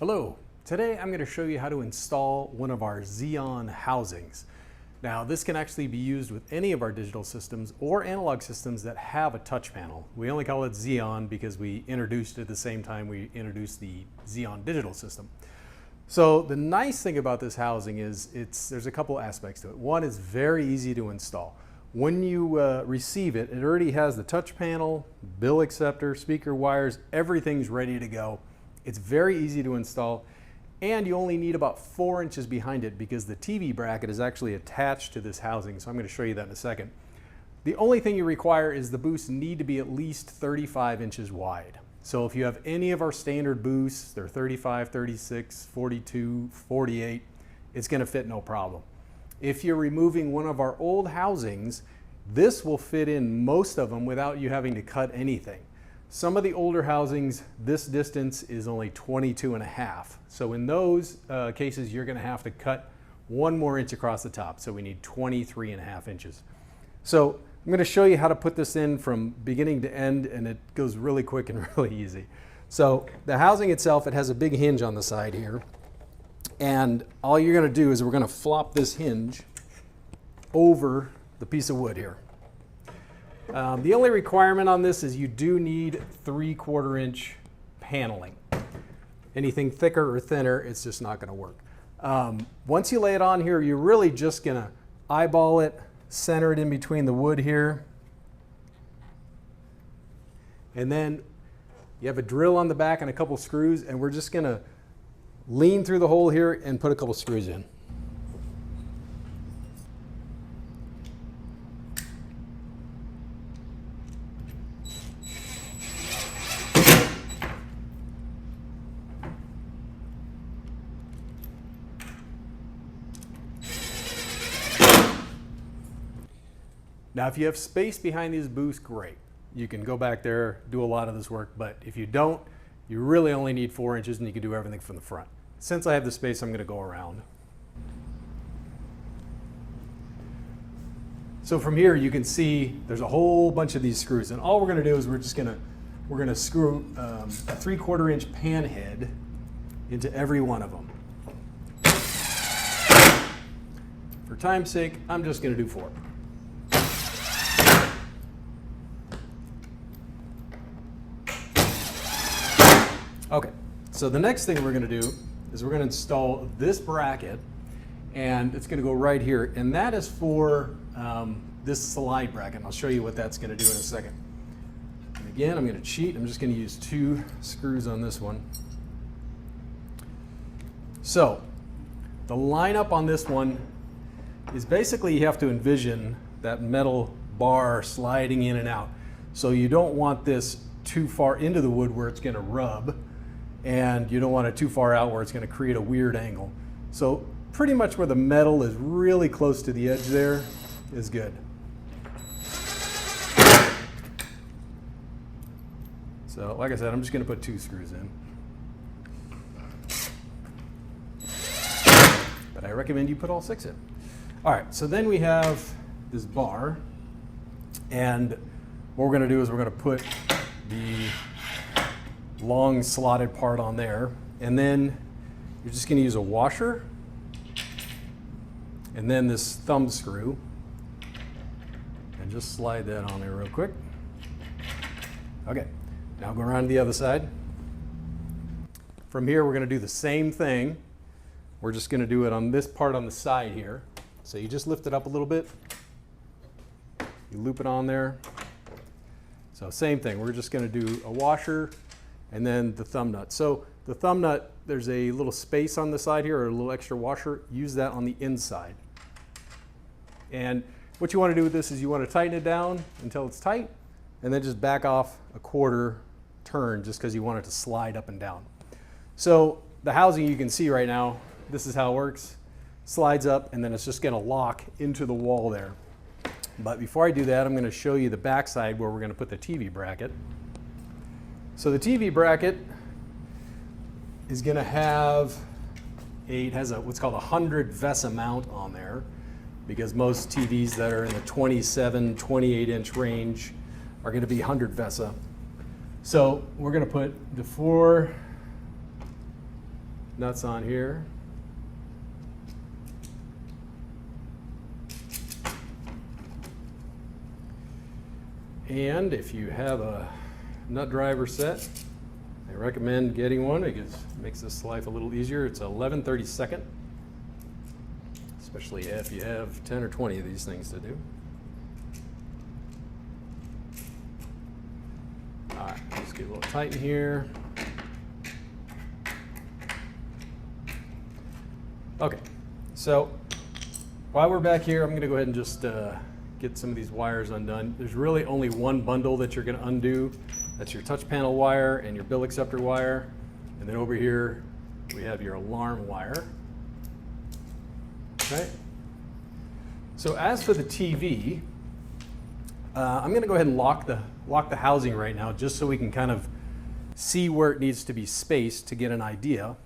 Hello, today I'm going to show you how to install one of our XEON housings. Now this can actually be used with any of our digital systems or analog systems that have a touch panel. We only call it XEON because we introduced it at the same time we introduced the XEON digital system. So the nice thing about this housing is there's a couple aspects to it. One is very easy to install. When you receive it, it already has the touch panel, bill acceptor, speaker wires, everything's ready to go. It's very easy to install, and you only need about 4 inches behind it because the TV bracket is actually attached to this housing, so I'm going to show you that in a second. The only thing you require is the boosts need to be at least 35 inches wide. So if you have any of our standard boosts, they're 35, 36, 42, 48, it's going to fit no problem. If you're removing one of our old housings, this will fit in most of them without you having to cut anything. Some of the older housings, this distance is only 22.5. So in those cases, you're going to have to cut 1 more inch across the top. So we need 23.5 inches. So I'm going to show you how to put this in from beginning to end, and it goes really quick and really easy. So the housing itself, it has a big hinge on the side here. And all you're going to do is we're going to flop this hinge over the piece of wood here. The only requirement on this is you do need 3/4 inch paneling. Anything thicker or thinner, it's just not going to work. Once you lay it on here, you're really just going to eyeball it, center it in between the wood here. And then you have a drill on the back and a couple screws, and we're just going to lean through the hole here and put a couple screws in. Now, if you have space behind these boosts, great. You can go back there, do a lot of this work, but if you don't, you really only need 4 inches and you can do everything from the front. Since I have the space, I'm going to go around. So from here, you can see there's a whole bunch of these screws, and all we're going to do is we're going to screw a 3/4 inch pan head into every one of them. For time's sake, I'm just going to do 4. Okay, so the next thing we're going to do is we're going to install this bracket, and it's going to go right here, and that is for this slide bracket, and I'll show you what that's going to do in a second. And again, I'm going to cheat. I'm just going to use 2 screws on this one. So the lineup on this one is basically you have to envision that metal bar sliding in and out. So you don't want this too far into the wood where it's going to rub, and you don't want it too far out where it's going to create a weird angle. So pretty much where the metal is really close to the edge there is good. So like I said, I'm just going to put 2 screws in. But I recommend you put all 6 in. All right, so then we have this bar, and what we're going to do is we're going to put the long slotted part on there, and then you're just going to use a washer and then this thumb screw, and just slide that on there real quick. Okay, now go around to the other side. From here we're going to do the same thing. We're just going to do it on this part on the side here. So you just lift it up a little bit, you loop it on there. So same thing, we're just going to do a washer and then the thumb nut. So the thumb nut, there's a little space on the side here, or a little extra washer. Use that on the inside. And what you want to do with this is you want to tighten it down until it's tight, and then just back off a 1/4 turn just because you want it to slide up and down. So the housing you can see right now, this is how it works. Slides up, and then it's just going to lock into the wall there. But before I do that, I'm going to show you the back side where we're going to put the TV bracket. So the TV bracket is going to have it has what's called a 100 VESA mount on there, because most TVs that are in the 27, 28 inch range are going to be 100 VESA. So we're going to put the 4 nuts on here. And if you have a nut driver set, I recommend getting one because it makes this life a little easier. It's 11/32, especially if you have 10 or 20 of these things to do. All right, just get a little tight in here. Okay, so while we're back here, I'm going to go ahead and just get some of these wires undone. There's really only one bundle that you're going to undo. That's your touch panel wire and your bill acceptor wire. And then over here, we have your alarm wire. Okay. So as for the TV, I'm going to go ahead and lock the housing right now, just so we can kind of see where it needs to be spaced to get an idea.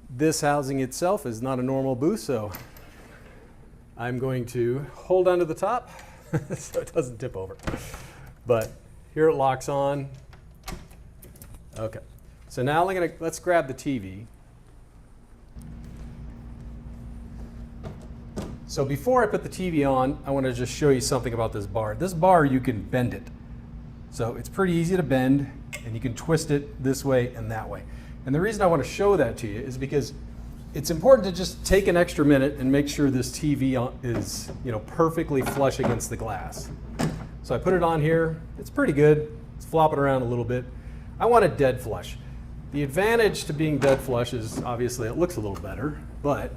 This housing itself is not a normal booth, so I'm going to hold onto the top so it doesn't tip over. But here it locks on. Okay, so now let's grab the TV. So before I put the TV on, I want to just show you something about this bar. This bar, you can bend it. So it's pretty easy to bend, and you can twist it this way and that way. And the reason I want to show that to you is because it's important to just take an extra minute and make sure this TV is, perfectly flush against the glass. So I put it on here. It's pretty good. It's flopping around a little bit. I want it dead flush. The advantage to being dead flush is obviously it looks a little better, but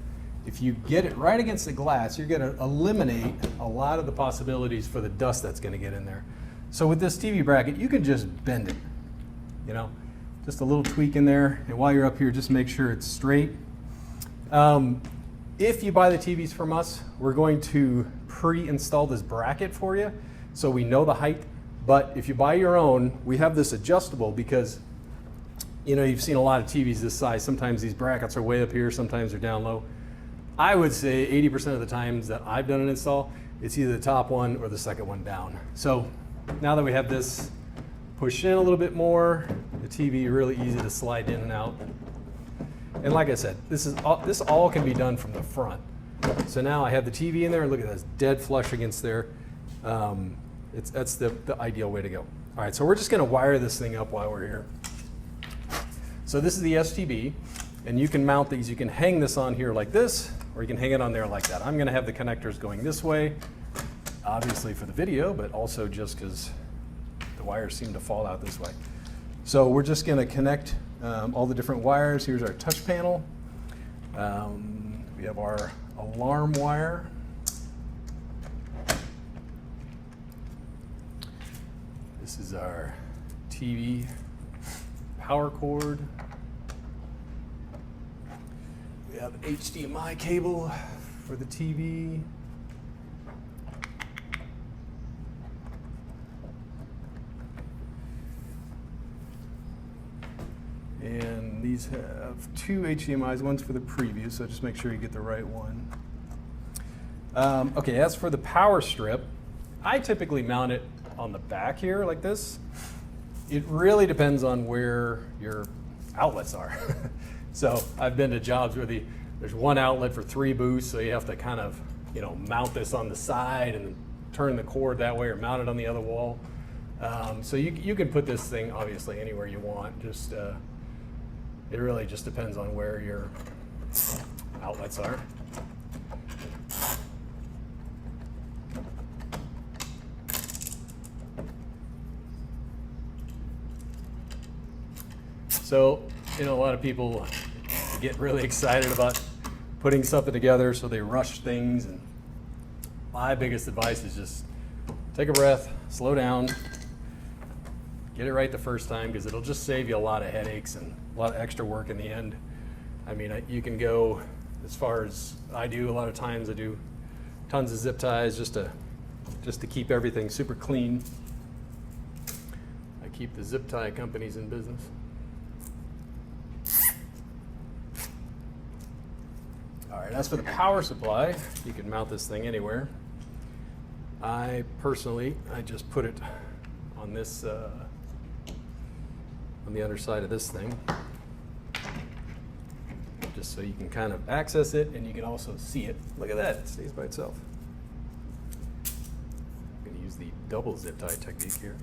if you get it right against the glass, you're going to eliminate a lot of the possibilities for the dust that's going to get in there. So with this TV bracket, you can just bend it, just a little tweak in there. And while you're up here, just make sure it's straight. If you buy the TVs from us, we're going to pre-install this bracket for you so we know the height. But if you buy your own, we have this adjustable because you've seen a lot of TVs this size. Sometimes these brackets are way up here, sometimes they're down low. I would say 80% of the times that I've done an install, it's either the top one or the second one down. So now that we have this pushed in a little bit more, the TV really easy to slide in and out. And like I said, this all can be done from the front. So now I have the TV in there, and look at that, it's dead flush against there. That's the ideal way to go. All right, so we're just going to wire this thing up while we're here. So this is the STB, and you can mount these. You can hang this on here like this, or you can hang it on there like that. I'm going to have the connectors going this way, obviously for the video, but also just because the wires seem to fall out this way. So we're just going to connect all the different wires. Here's our touch panel. We have our alarm wire. This is our TV power cord. We have an HDMI cable for the TV. And these have two HDMIs, one's for the preview, so just make sure you get the right one. Okay, as for the power strip, I typically mount it on the back here like this. It really depends on where your outlets are. So I've been to jobs where there's one outlet for 3 booths, so you have to kind of mount this on the side and turn the cord that way or mount it on the other wall. So you can put this thing obviously anywhere you want. Just it really just depends on where your outlets are. So, a lot of people get really excited about putting something together, so they rush things. And my biggest advice is just take a breath, slow down, get it right the first time, because it'll just save you a lot of headaches and a lot of extra work in the end. I mean, you can go as far as I do. A lot of times I do tons of zip ties just to keep everything super clean. I keep the zip tie companies in business. All right, as for the power supply, you can mount this thing anywhere. I just put it on this, on the underside of this thing. just so you can kind of access it and you can also see it. Look at that, it stays by itself. I'm going to use the double zip tie technique here.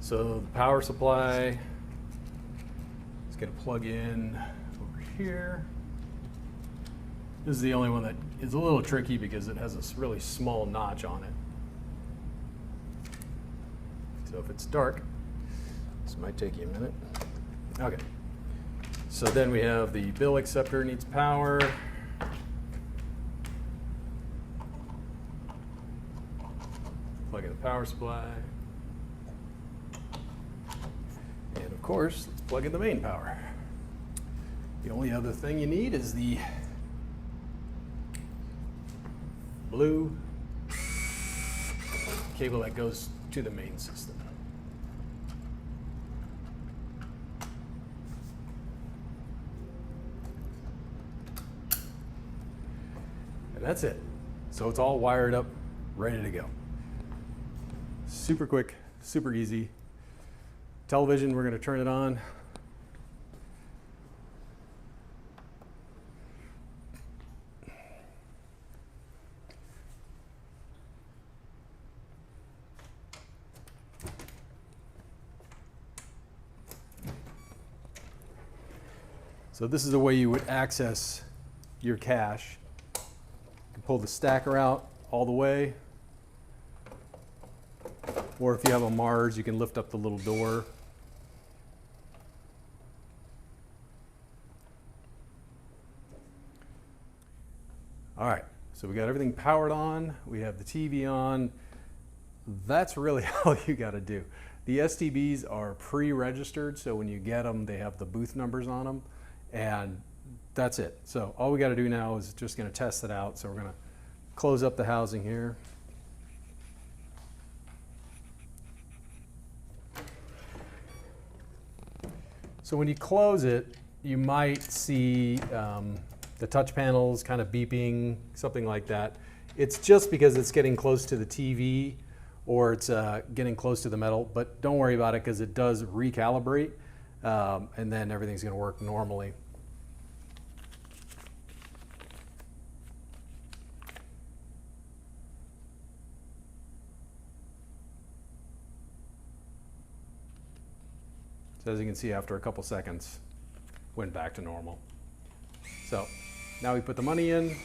So the power supply is going to plug in over here. This is the only one that is a little tricky because it has this really small notch on it. So if it's dark, this might take you a minute. Okay. So then we have the bill acceptor needs power. Plug in the power supply. And of course, let's plug in the main power. The only other thing you need is the blue cable that goes to the main system. And that's it. So it's all wired up, ready to go. Super quick, super easy. Television, we're going to turn it on. So this is the way you would access your cache. You can pull the stacker out all the way. Or if you have a Mars, you can lift up the little door. All right, so we got everything powered on. We have the TV on. That's really all you got to do. The STBs are pre-registered, so when you get them, they have the booth numbers on them, and that's it. So all we got to do now is just going to test it out. So we're going to close up the housing here. So when you close it, you might see the touch panels kind of beeping, something like that. It's just because it's getting close to the TV or it's getting close to the metal, but don't worry about it because it does recalibrate and then everything's going to work normally. So as you can see, after a couple seconds, went back to normal. So now we put the money in,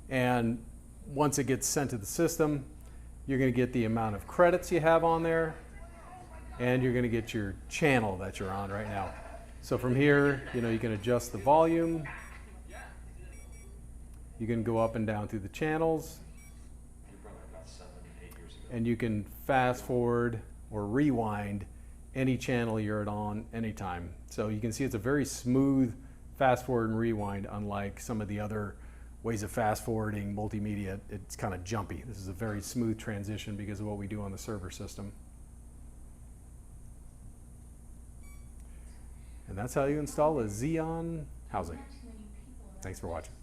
and once it gets sent to the system, you're going to get the amount of credits you have on there, and you're going to get your channel that you're on right now. So from here, you can adjust the volume. You can go up and down through the channels, and you can fast forward or rewind any channel you're on anytime. So you can see it's a very smooth fast forward and rewind, unlike some of the other ways of fast forwarding multimedia. It's kind of jumpy. This is a very smooth transition because of what we do on the server system. And that's how you install a XEON housing. Thanks for watching.